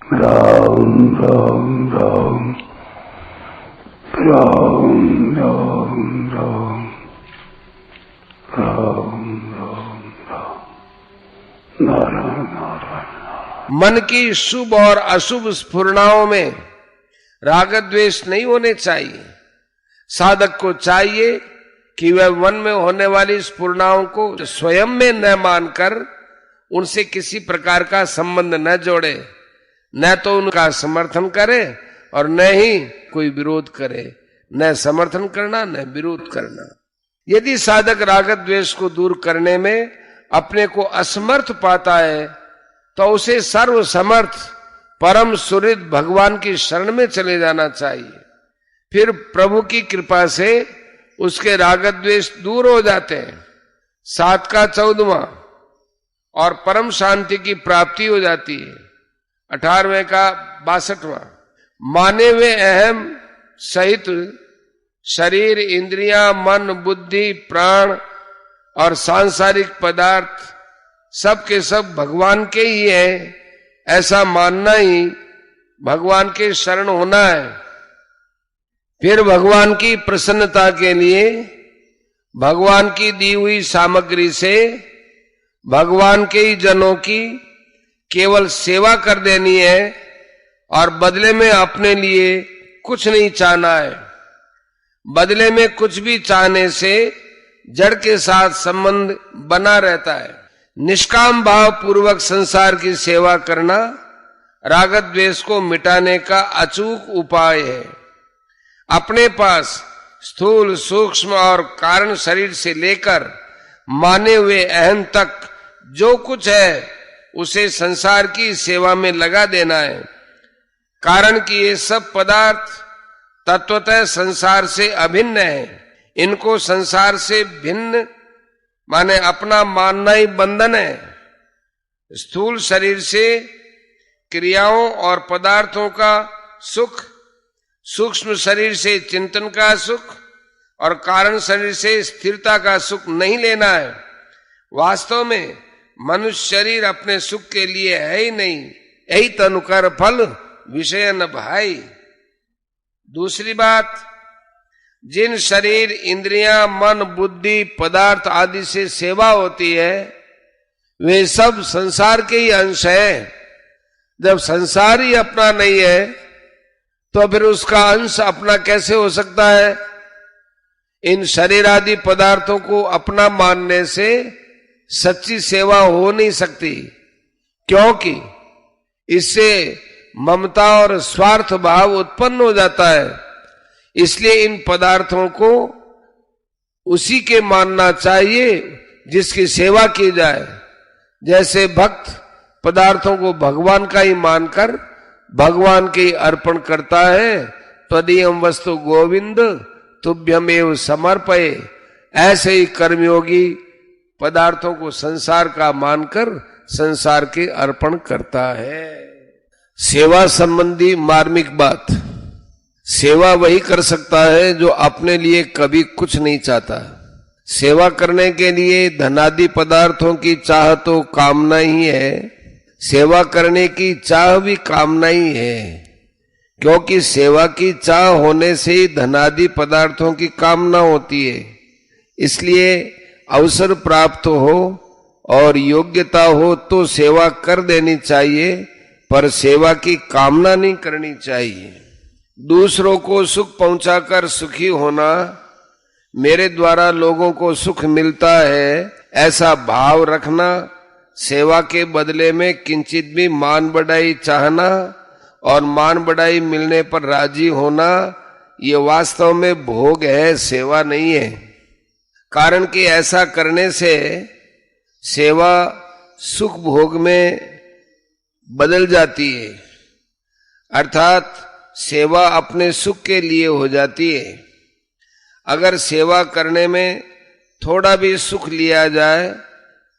राम राम राम राम राम राम राम राम राम नारायण नारायण। मन की शुभ और अशुभ स्फुरणाओं में राग द्वेष नहीं होने चाहिए। साधक को चाहिए कि वह मन में होने वाली स्फुरणाओं को स्वयं में न मानकर उनसे किसी प्रकार का संबंध न जोड़े, न तो उनका समर्थन करे और न ही कोई विरोध करे। न समर्थन करना न विरोध करना। यदि साधक राग द्वेष को दूर करने में अपने को असमर्थ पाता है तो उसे सर्वसमर्थ परम सुहृद भगवान की शरण में चले जाना चाहिए। फिर प्रभु की कृपा से उसके राग द्वेष दूर हो जाते हैं। 7 का 14वां और परम शांति की प्राप्ति हो जाती है। 18वें का 62वां माने वे अहम सहित शरीर, इंद्रियां, मन, बुद्धि, प्राण और सांसारिक पदार्थ सब के सब भगवान के ही है, ऐसा मानना ही भगवान के शरण होना है। फिर भगवान की प्रसन्नता के लिए भगवान की दी हुई सामग्री से भगवान के ही जनों की केवल सेवा कर देनी है और बदले में अपने लिए कुछ नहीं चाहना है। बदले में कुछ भी चाहने से जड़ के साथ संबंध बना रहता है। निष्काम भाव पूर्वक संसार की सेवा करना राग द्वेष को मिटाने का अचूक उपाय है। अपने पास स्थूल, सूक्ष्म और कारण शरीर से लेकर माने हुए अहम तक जो कुछ है उसे संसार की सेवा में लगा देना है। कारण कि ये सब पदार्थ तत्वतः संसार से अभिन्न है। इनको संसार से भिन्न माने अपना मानना ही बंधन है। स्थूल शरीर से क्रियाओं और पदार्थों का सुख, सूक्ष्म शरीर से चिंतन का सुख और कारण शरीर से स्थिरता का सुख नहीं लेना है। वास्तव में मनुष्य शरीर अपने सुख के लिए है ही नहीं। यही तनु कर फल विषय न भाई। दूसरी बात, जिन शरीर, इंद्रियां, मन, बुद्धि, पदार्थ आदि से सेवा होती है वे सब संसार के ही अंश है। जब संसार ही अपना नहीं है तो फिर उसका अंश अपना कैसे हो सकता है? इन शरीर आदि पदार्थों को अपना मानने से सच्ची सेवा हो नहीं सकती, क्योंकि इससे ममता और स्वार्थ भाव उत्पन्न हो जाता है। इसलिए इन पदार्थों को उसी के मानना चाहिए जिसकी सेवा की जाए। जैसे भक्त पदार्थों को भगवान का ही मानकर भगवान के अर्पण करता है, त्वदीयं वस्तु गोविंद तुभ्यमेव समर्पये, ऐसे ही कर्मयोगी पदार्थों को संसार का मानकर संसार के अर्पण करता है। सेवा संबंधी मार्मिक बात, सेवा वही कर सकता है जो अपने लिए कभी कुछ नहीं चाहता। सेवा करने के लिए धनादि पदार्थों की चाह तो कामना ही है, सेवा करने की चाह भी कामना ही है, क्योंकि सेवा की चाह होने से ही धनादि पदार्थों की कामना होती है। इसलिए अवसर प्राप्त हो और योग्यता हो तो सेवा कर देनी चाहिए, पर सेवा की कामना नहीं करनी चाहिए। दूसरों को सुख पहुंचाकर सुखी होना, मेरे द्वारा लोगों को सुख मिलता है ऐसा भाव रखना, सेवा के बदले में किंचित भी मान बढ़ाई चाहना और मान बढ़ाई मिलने पर राजी होना, ये वास्तव में भोग है, सेवा नहीं है। कारण कि ऐसा करने से सेवा सुख भोग में बदल जाती है, अर्थात सेवा अपने सुख के लिए हो जाती है। अगर सेवा करने में थोड़ा भी सुख लिया जाए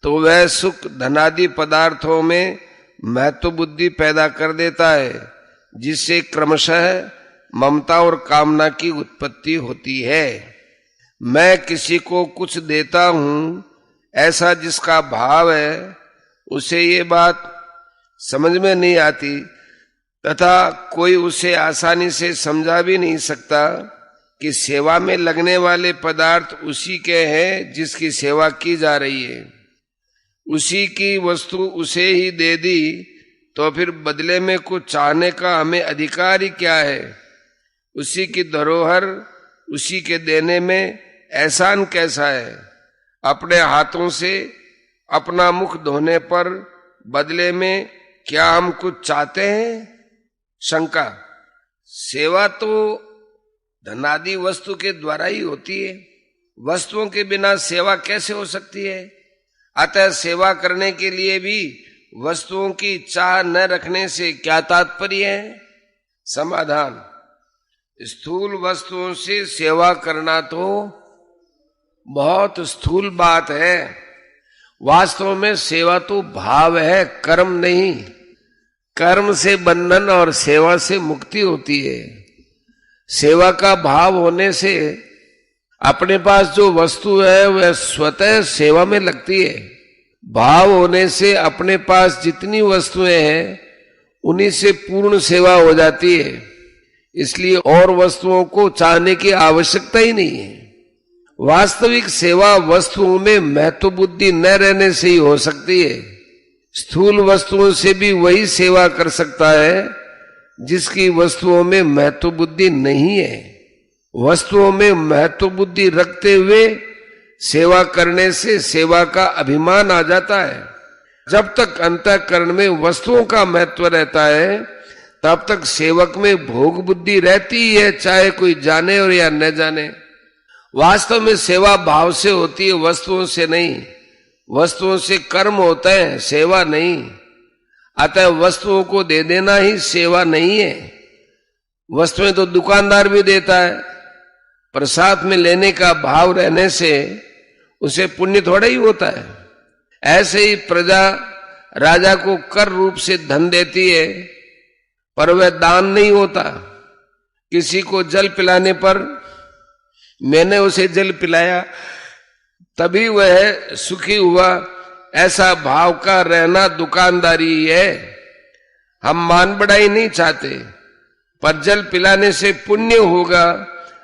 तो वह सुख धनादि पदार्थों में महत्व बुद्धि पैदा कर देता है, जिससे क्रमशः ममता और कामना की उत्पत्ति होती है। मैं किसी को कुछ देता हूं ऐसा जिसका भाव है, उसे ये बात समझ में नहीं आती तथा कोई उसे आसानी से समझा भी नहीं सकता कि सेवा में लगने वाले पदार्थ उसी के हैं जिसकी सेवा की जा रही है। उसी की वस्तु उसे ही दे दी तो फिर बदले में कुछ चाहने का हमें अधिकार ही क्या है। उसी की धरोहर उसी के देने में एहसान कैसा है। अपने हाथों से अपना मुख धोने पर बदले में क्या हम कुछ चाहते हैं। शंका, सेवा तो धनादि वस्तु के द्वारा ही होती है, वस्तुओं के बिना सेवा कैसे हो सकती है। अतः सेवा करने के लिए भी वस्तुओं की चाह न रखने से क्या तात्पर्य है। समाधान, स्थूल वस्तुओं से सेवा करना तो बहुत स्थूल बात है। वास्तव में सेवा तो भाव है, कर्म नहीं। कर्म से बंधन और सेवा से मुक्ति होती है। सेवा का भाव होने से अपने पास जो वस्तु है वह स्वतः सेवा में लगती है। भाव होने से अपने पास जितनी वस्तुएं हैं उन्हीं से पूर्ण सेवा हो जाती है। इसलिए और वस्तुओं को चाहने की आवश्यकता ही नहीं है। वास्तविक सेवा वस्तुओं में महत्व बुद्धि न रहने से ही हो सकती है। स्थूल वस्तुओं से भी वही सेवा कर सकता है जिसकी वस्तुओं में महत्व बुद्धि नहीं है। वस्तुओं में महत्व बुद्धि रखते हुए सेवा करने से सेवा का अभिमान आ जाता है। जब तक अंतःकरण में वस्तुओं का महत्व रहता है तब तक सेवक में भोग बुद्धि रहती ही है, चाहे कोई जाने और या न जाने। वास्तव में सेवा भाव से होती है, वस्तुओं से नहीं। वस्तुओं से कर्म होता है, सेवा नहीं। अतः वस्तुओं को दे देना ही सेवा नहीं है। वस्तुएं तो दुकानदार भी देता है, पर साथ में लेने का भाव रहने से उसे पुण्य थोड़ा ही होता है। ऐसे ही प्रजा राजा को कर रूप से धन देती है, पर वह दान नहीं होता। किसी को जल पिलाने पर मैंने उसे जल पिलाया तभी वह सुखी हुआ, ऐसा भाव का रहना दुकानदारी है। हम मान बढ़ाई नहीं चाहते, पर जल पिलाने से पुण्य होगा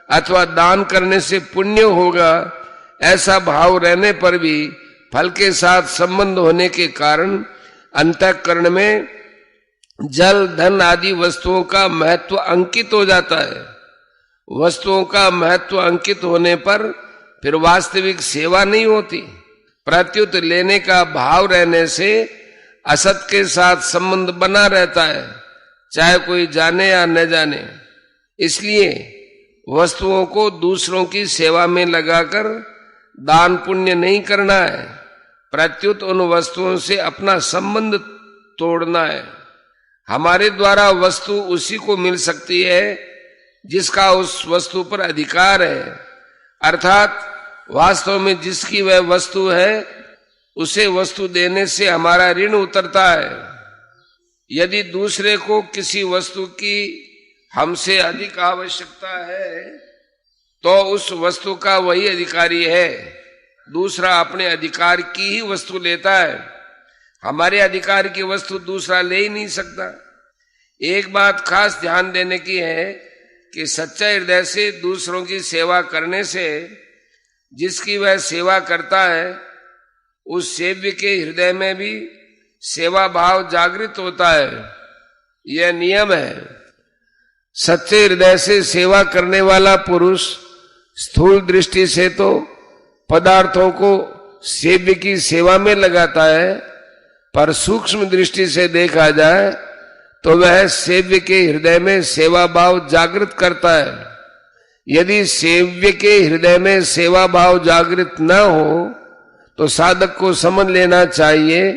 अथवा दान करने से पुण्य होगा, ऐसा भाव रहने पर भी फल के साथ संबंध होने के कारण अंतःकरण में जल धन आदि वस्तुओं का महत्व अंकित हो जाता है। वस्तुओं का महत्व अंकित होने पर फिर वास्तविक सेवा नहीं होती। प्रत्युत लेने का भाव रहने से असत के साथ संबंध बना रहता है, चाहे कोई जाने या न जाने। इसलिए वस्तुओं को दूसरों की सेवा में लगाकर दान पुण्य नहीं करना है, प्रत्युत उन वस्तुओं से अपना संबंध तोड़ना है। हमारे द्वारा वस्तु उसी को मिल सकती है जिसका उस वस्तु पर अधिकार है, अर्थात वास्तव में जिसकी वह वस्तु है उसे वस्तु देने से हमारा ऋण उतरता है। यदि दूसरे को किसी वस्तु की हमसे अधिक आवश्यकता है तो उस वस्तु का वही अधिकारी है। दूसरा अपने अधिकार की ही वस्तु लेता है, हमारे अधिकार की वस्तु दूसरा ले ही नहीं सकता। एक बात खास ध्यान देने की है कि सच्चे हृदय से दूसरों की सेवा करने से जिसकी वह सेवा करता है उस सेव्य के हृदय में भी सेवा भाव जागृत होता है। यह नियम है। सच्चे हृदय से सेवा करने वाला पुरुष स्थूल दृष्टि से तो पदार्थों को सेव्य की सेवा में लगाता है, पर सूक्ष्म दृष्टि से देखा जाए तो वह सेव्य के हृदय में सेवा भाव जागृत करता है। यदि सेव्य के हृदय में सेवा भाव जागृत न हो तो साधक को समझ लेना चाहिए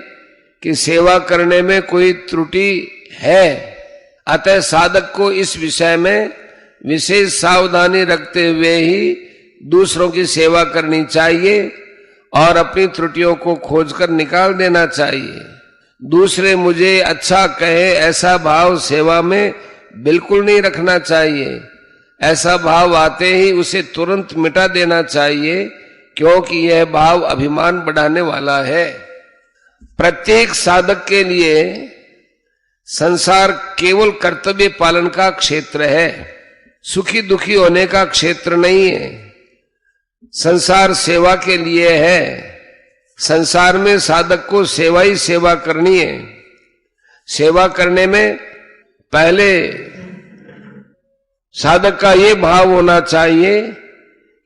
कि सेवा करने में कोई त्रुटि है। अतः साधक को इस विषय में विशेष सावधानी रखते हुए ही दूसरों की सेवा करनी चाहिए और अपनी त्रुटियों को खोजकर निकाल देना चाहिए। दूसरे मुझे अच्छा कहे ऐसा भाव सेवा में बिल्कुल नहीं रखना चाहिए। ऐसा भाव आते ही उसे तुरंत मिटा देना चाहिए, क्योंकि यह भाव अभिमान बढ़ाने वाला है। प्रत्येक साधक के लिए संसार केवल कर्तव्य पालन का क्षेत्र है, सुखी दुखी होने का क्षेत्र नहीं है। संसार सेवा के लिए है। संसार में साधक को सेवा ही सेवा करनी है। सेवा करने में पहले साधक का ये भाव होना चाहिए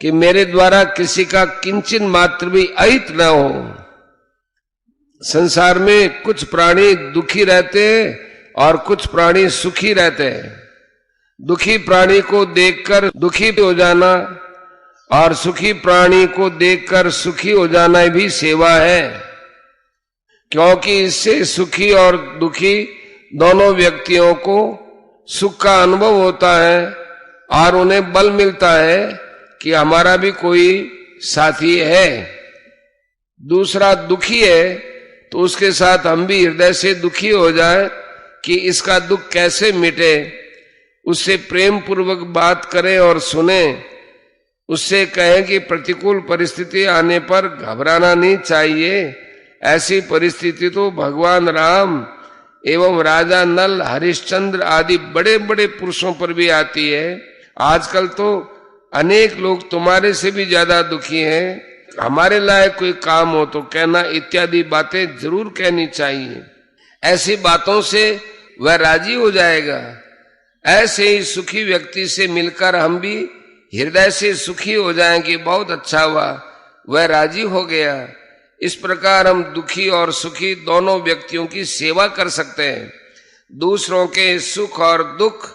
कि मेरे द्वारा किसी का किंचन मात्र भी अहित न हो। संसार में कुछ प्राणी दुखी रहते हैं और कुछ प्राणी सुखी रहते हैं। दुखी प्राणी को देखकर दुखी हो जाना और सुखी प्राणी को देखकर सुखी हो जाना भी सेवा है, क्योंकि इससे सुखी और दुखी दोनों व्यक्तियों को सुख का अनुभव होता है और उन्हें बल मिलता है कि हमारा भी कोई साथी है। दूसरा दुखी है तो उसके साथ हम भी हृदय से दुखी हो जाए कि इसका दुख कैसे मिटे, उससे प्रेम पूर्वक बात करें और सुने, उससे कहें कि प्रतिकूल परिस्थिति आने पर घबराना नहीं चाहिए। ऐसी परिस्थिति तो भगवान राम एवं राजा नल, हरिश्चंद्र आदि बड़े बड़े पुरुषों पर भी आती है। आजकल तो अनेक लोग तुम्हारे से भी ज्यादा दुखी हैं, हमारे लायक कोई काम हो तो कहना, इत्यादि बातें जरूर कहनी चाहिए। ऐसी बातों से वह राजी हो जाएगा। ऐसे ही सुखी व्यक्ति से मिलकर हम भी हृदय से सुखी हो जाएंगे, बहुत अच्छा हुआ, वह राजी हो गया। इस प्रकार हम दुखी और सुखी दोनों व्यक्तियों की सेवा कर सकते हैं। दूसरों के सुख और दुख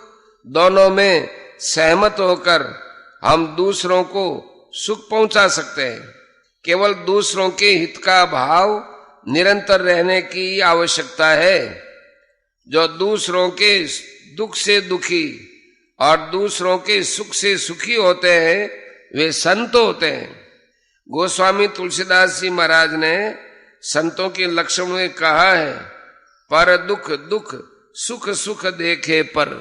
दोनों में सहमत होकर हम दूसरों को सुख पहुंचा सकते हैं। केवल दूसरों के हित का भाव निरंतर रहने की आवश्यकता है। जो दूसरों के दुख से दुखी और दूसरों के सुख से सुखी होते हैं वे संत होते हैं। गोस्वामी तुलसीदास जी महाराज ने संतों के लक्षण में कहा है, पर दुख दुख सुख सुख देखे पर।